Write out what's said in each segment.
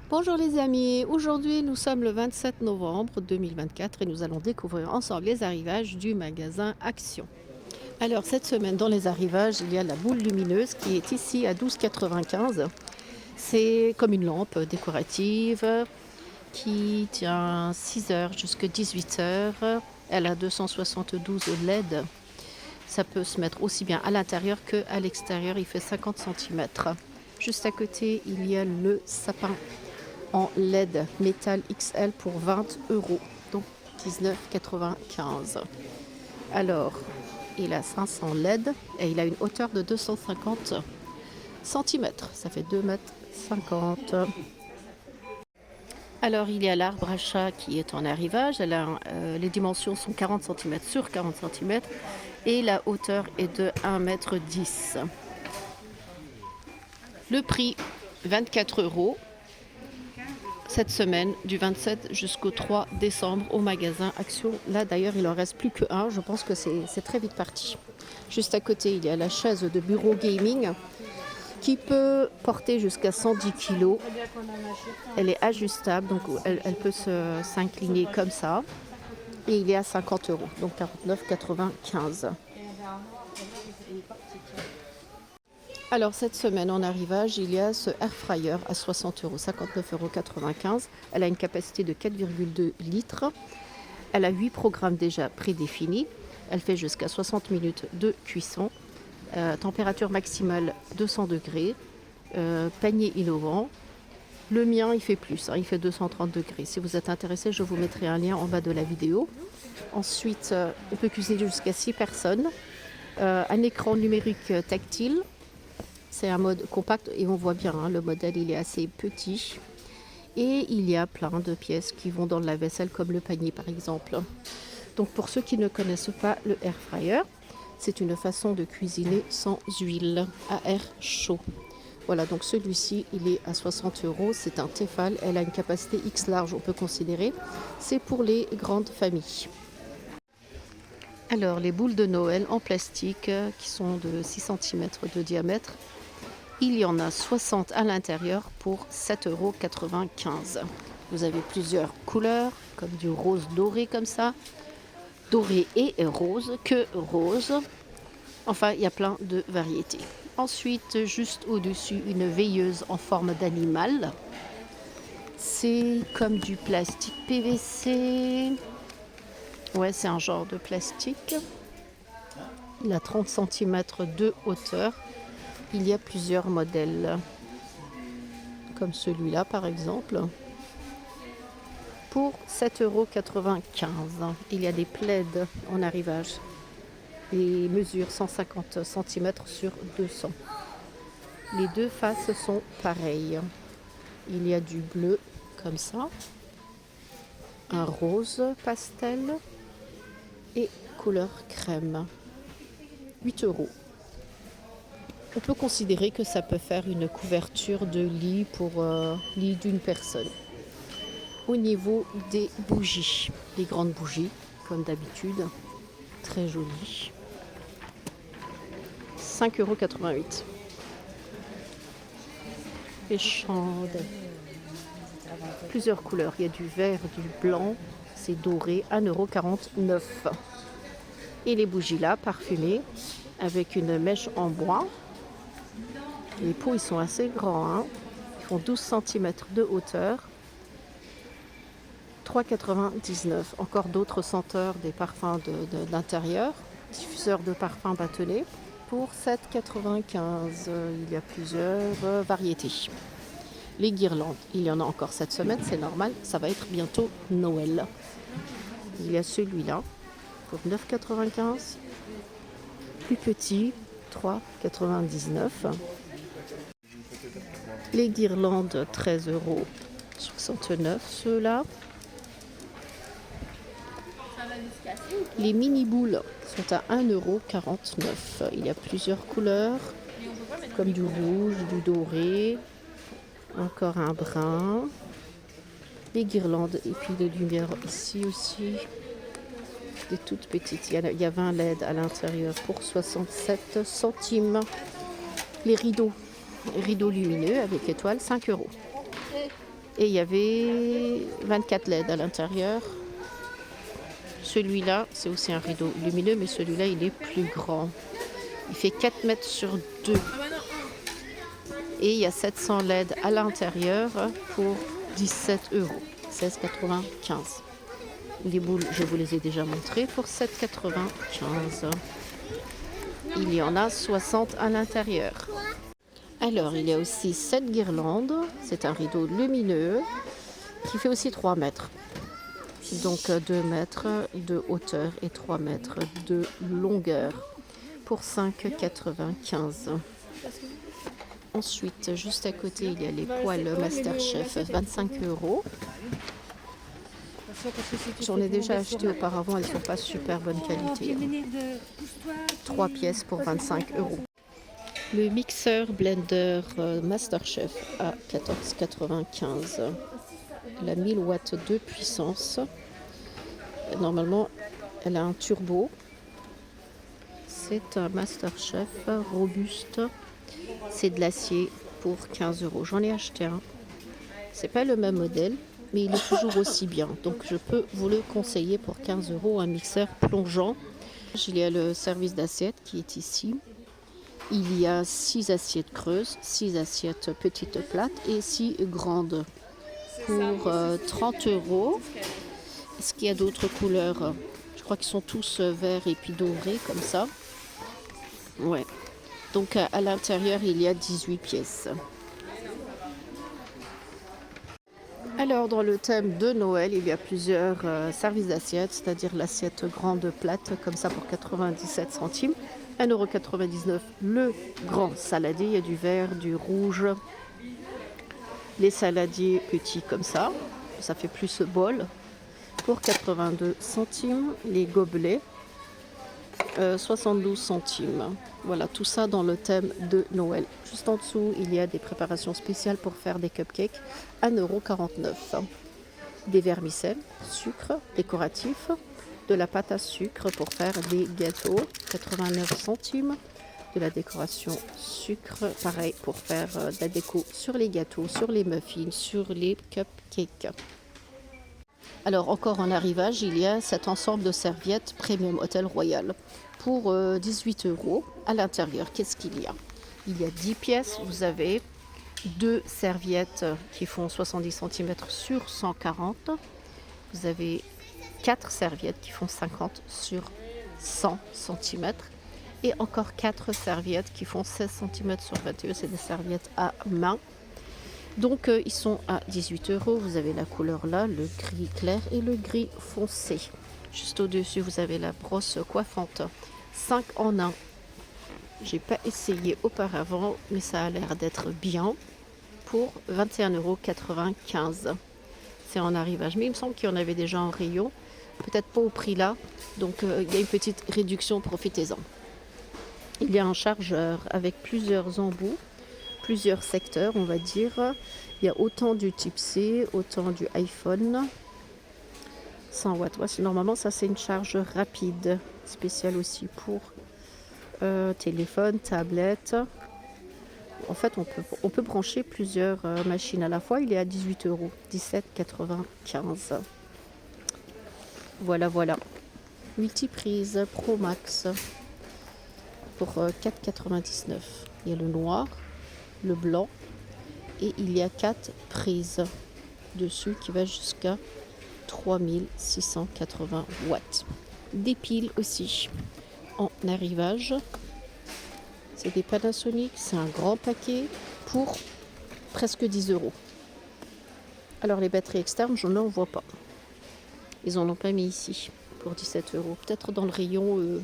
Bonjour les amis, aujourd'hui nous sommes le 27 novembre 2024 et nous allons découvrir ensemble les arrivages du magasin Action. Alors cette semaine dans les arrivages il y a la boule lumineuse qui est ici à 12,95 €. C'est comme une lampe décorative qui tient 6 heures jusqu'à 18 heures. Elle a 272 LED. Ça peut se mettre aussi bien à l'intérieur qu'à l'extérieur, il fait 50 cm. Juste à côté il y a le sapin en LED métal XL pour 20 €, donc 19,95 €. Alors, il a 500 LED et il a une hauteur de 250 cm. Ça fait 2,50 m. Alors, il y a l'arbre à chat qui est en arrivage. Les dimensions sont 40 cm sur 40 cm et la hauteur est de 1,10 m. Le prix, 24 €. Cette semaine, du 27 jusqu'au 3 décembre, au magasin Action. Là, d'ailleurs, il en reste plus qu'un. Je pense que c'est très vite parti. Juste à côté, il y a la chaise de bureau gaming qui peut porter jusqu'à 110 kg. Elle est ajustable, donc elle peut s'incliner comme ça. Et il est à 50 €, donc 49,95 €. Alors cette semaine en arrivage, il y a ce air fryer à 60 €, 59,95 €. Elle a une capacité de 4,2 litres. Elle a 8 programmes déjà prédéfinis. Elle fait jusqu'à 60 minutes de cuisson. Température maximale 200 degrés. Panier innovant. Le mien, il fait plus, il fait 230 degrés. Si vous êtes intéressé, je vous mettrai un lien en bas de la vidéo. Ensuite, on peut cuisiner jusqu'à 6 personnes. Un écran numérique tactile. C'est un mode compact et on voit bien, le modèle il est assez petit. Et il y a plein de pièces qui vont dans la vaisselle comme le panier par exemple. Donc pour ceux qui ne connaissent pas le air fryer, c'est une façon de cuisiner sans huile à air chaud. Voilà, donc celui-ci il est à 60 €, c'est un Tefal, elle a une capacité X large, on peut considérer. C'est pour les grandes familles. Alors les boules de Noël en plastique qui sont de 6 cm de diamètre. Il y en a 60 à l'intérieur pour 7,95 €. Vous avez plusieurs couleurs, comme du rose doré comme ça. Doré et rose, que rose. Enfin, il y a plein de variétés. Ensuite, juste au-dessus, une veilleuse en forme d'animal. C'est comme du plastique PVC. Ouais, c'est un genre de plastique. Il a 30 cm de hauteur. Il y a plusieurs modèles, comme celui-là par exemple, pour 7,95 €. Il y a des plaids en arrivage. Les mesures 150 cm sur 200. Les deux faces sont pareilles. Il y a du bleu comme ça, un rose pastel et couleur crème. 8 €. On peut considérer que ça peut faire une couverture de lit pour lit d'une personne. Au niveau des bougies, les grandes bougies, comme d'habitude, très jolies. 5,88 €. Les chandelles, plusieurs couleurs. Il y a du vert, du blanc, c'est doré, 1,49 €. Et les bougies là, parfumées, avec une mèche en bois. Les pots, ils sont assez grands, Ils font 12 cm de hauteur. 3,99 €. Encore d'autres senteurs, des parfums d'intérieur. Diffuseur de parfums bâtonnets pour 7,95 €. Il y a plusieurs variétés. Les guirlandes, il y en a encore cette semaine, c'est normal. Ça va être bientôt Noël. Il y a celui-là pour 9,95 €. Plus petit, 3,99 €. Les guirlandes, 13,69 € ceux-là. Les mini boules sont à 1,49 €. Il y a plusieurs couleurs, comme du rouge, du doré, encore un brun. Les guirlandes et puis les lumières ici aussi. Des toutes petites. Il y a 20 LED à l'intérieur pour 67 centimes. Les rideaux lumineux avec étoiles, 5 €. Et il y avait 24 LED à l'intérieur. Celui-là, c'est aussi un rideau lumineux, mais celui-là, il est plus grand. Il fait 4 mètres sur 2. Et il y a 700 LED à l'intérieur pour 17 €, 16,95 €. Les boules, je vous les ai déjà montrées pour 7,95 €. Il y en a 60 à l'intérieur. Alors, il y a aussi cette guirlande. C'est un rideau lumineux qui fait aussi 3 mètres. Donc 2 mètres de hauteur et 3 mètres de longueur pour 5,95 €. Ensuite, juste à côté, il y a les poêles Masterchef, 25 €. J'en ai déjà acheté auparavant, elles ne sont pas super bonne qualité. 3 pièces pour 25 €. Le mixeur blender Masterchef à 14,95 €. La 1000 watts de puissance. Normalement, elle a un turbo. C'est un Masterchef robuste. C'est de l'acier pour 15 €. J'en ai acheté un. C'est pas le même modèle, mais il est toujours aussi bien. Donc je peux vous le conseiller pour 15 €, un mixeur plongeant. Il y a le service d'assiette qui est ici. Il y a 6 assiettes creuses, 6 assiettes petites plates et 6 grandes pour 30 €. Est-ce qu'il y a d'autres couleurs? Je crois qu'ils sont tous verts et puis dorés comme ça. Ouais. Donc à l'intérieur, il y a 18 pièces. Alors dans le thème de Noël, il y a plusieurs services d'assiettes, c'est-à-dire l'assiette grande plate comme ça pour 97 centimes. 1,99 € le grand saladier, il y a du vert, du rouge. Les saladiers petits comme ça fait plus bol pour 82 centimes. Les gobelets 72 centimes. Voilà, tout ça dans le thème de Noël. Juste en dessous, il y a des préparations spéciales pour faire des cupcakes, 1,49 €. Des vermicelles, sucre décoratif, de la pâte à sucre pour faire des gâteaux, 89 centimes. De la décoration sucre, pareil pour faire de la déco sur les gâteaux, sur les muffins, sur les cupcakes. Alors encore en arrivage, il y a cet ensemble de serviettes Premium Hôtel Royal pour 18 € à l'intérieur. Qu'est-ce qu'il y a? Il y a 10 pièces, vous avez 2 serviettes qui font 70 cm sur 140. Vous avez 4 serviettes qui font 50 sur 100 cm. Et encore 4 serviettes qui font 16 cm sur 21. C'est des serviettes à main. Donc ils sont à 18 €. Vous avez la couleur là, le gris clair et le gris foncé. Juste au-dessus, vous avez la brosse coiffante 5 en 1. J'ai pas essayé auparavant, mais ça a l'air d'être bien pour 21,95 €. C'est en arrivage. Mais il me semble qu'il y en avait déjà en rayon. Peut-être pas au prix là. Donc il y a une petite réduction, profitez-en. Il y a un chargeur avec plusieurs embouts, plusieurs secteurs, on va dire. Il y a autant du type C, autant du iPhone. 100 watts. Ouais, normalement, ça c'est une charge rapide, spéciale aussi pour téléphone, tablette. En fait, on peut brancher plusieurs machines à la fois. Il est à 18 €, 17,95 €. Voilà, voilà. Multiprise Pro Max pour 4,99 €. Il y a le noir, le blanc et il y a 4 prises dessus qui va jusqu'à 3680 watts. Des piles aussi en arrivage. C'est des Panasonic, c'est un grand paquet pour presque 10 €. Alors les batteries externes, je n'en vois pas. Ils n'en ont pas mis ici pour 17 €. Peut-être dans le rayon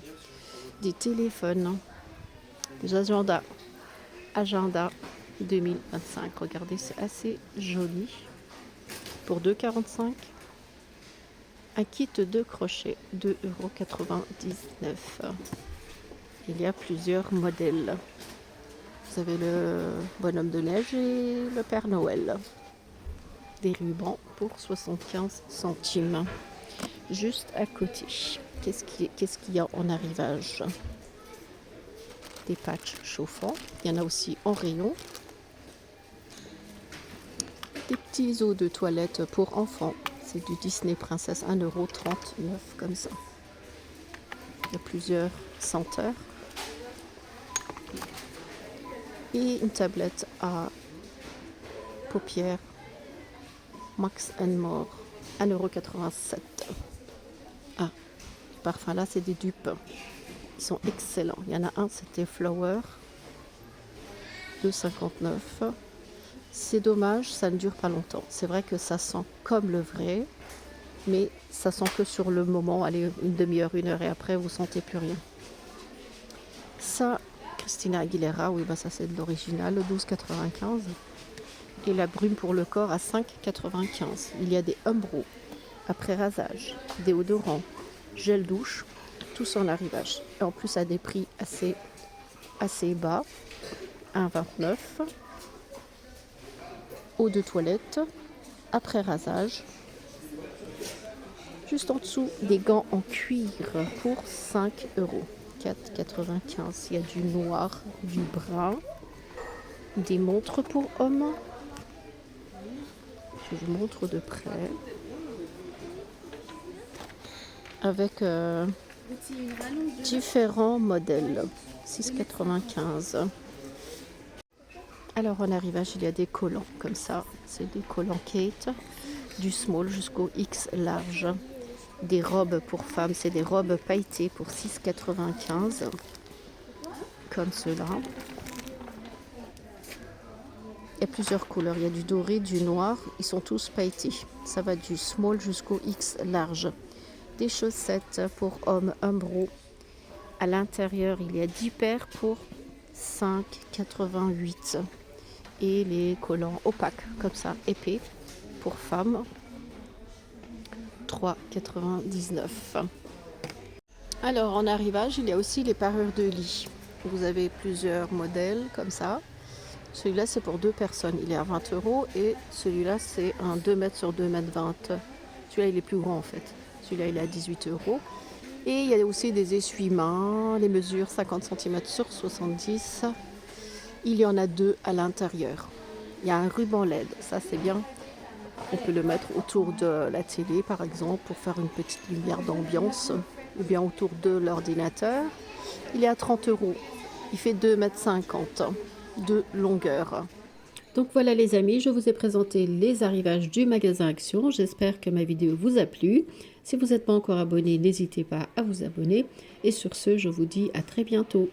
des téléphones, des agendas. Agenda 2025. Regardez, c'est assez joli. Pour 2,45 €. Un kit de crochet, 2,99 €. Il y a plusieurs modèles. Vous avez le bonhomme de neige et le Père Noël. Des rubans pour 75 centimes. Juste à côté, qu'est-ce qu'il y a en arrivage? Des patchs chauffants. Il y en a aussi en rayon. Des petits eaux de toilette pour enfants. C'est du Disney Princess, 1,39 € comme ça. Il y a plusieurs senteurs. Et une tablette à paupières Max More, 1,87 €. Ah, les parfums là, c'est des dupes. Ils sont excellents. Il y en a un, c'était Flower, 2,59 €. C'est dommage, ça ne dure pas longtemps. C'est vrai que ça sent comme le vrai, mais ça sent que sur le moment. Allez, une demi-heure, 1 heure, et après, vous sentez plus rien. Ça, Christina Aguilera, oui, bah ça c'est de l'original, 12,95 €. Et la brume pour le corps à 5,95 €. Il y a des Umbro, après rasage, déodorant, gel douche, tous en arrivage. Et en plus à des prix assez bas, 1,29 €. Eau de toilette, après rasage. Juste en dessous, des gants en cuir pour 5 €, 4,95 €. Il y a du noir, du brun, des montres pour hommes. Je vous montre de près. Avec différents modèles, 6,95 €. Alors en arrivage, il y a des collants comme ça. C'est des collants Kate, du small jusqu'au X large. Des robes pour femmes, c'est des robes pailletées pour 6,95 €. Comme cela. Il y a plusieurs couleurs. Il y a du doré, du noir. Ils sont tous pailletés. Ça va du small jusqu'au X large. Des chaussettes pour hommes Umbro. À l'intérieur, il y a 10 paires pour 5,88 €. Et les collants opaques, comme ça, épais, pour femmes, 3,99 €. Alors, en arrivage, il y a aussi les parures de lit. Vous avez plusieurs modèles, comme ça. Celui-là, c'est pour 2 personnes. Il est à 20 € et celui-là, c'est un 2 mètres sur 2,20 m. Celui-là, il est plus grand, en fait. Celui-là, il est à 18 €. Et il y a aussi des essuie-mains, les mesures 50 cm sur 70. Il y en a 2 à l'intérieur. Il y a un ruban LED, ça c'est bien. On peut le mettre autour de la télé par exemple pour faire une petite lumière d'ambiance ou bien autour de l'ordinateur. Il est à 30 €. Il fait 2,50 m de longueur. Donc voilà les amis, je vous ai présenté les arrivages du magasin Action. J'espère que ma vidéo vous a plu. Si vous n'êtes pas encore abonné, n'hésitez pas à vous abonner. Et sur ce, je vous dis à très bientôt.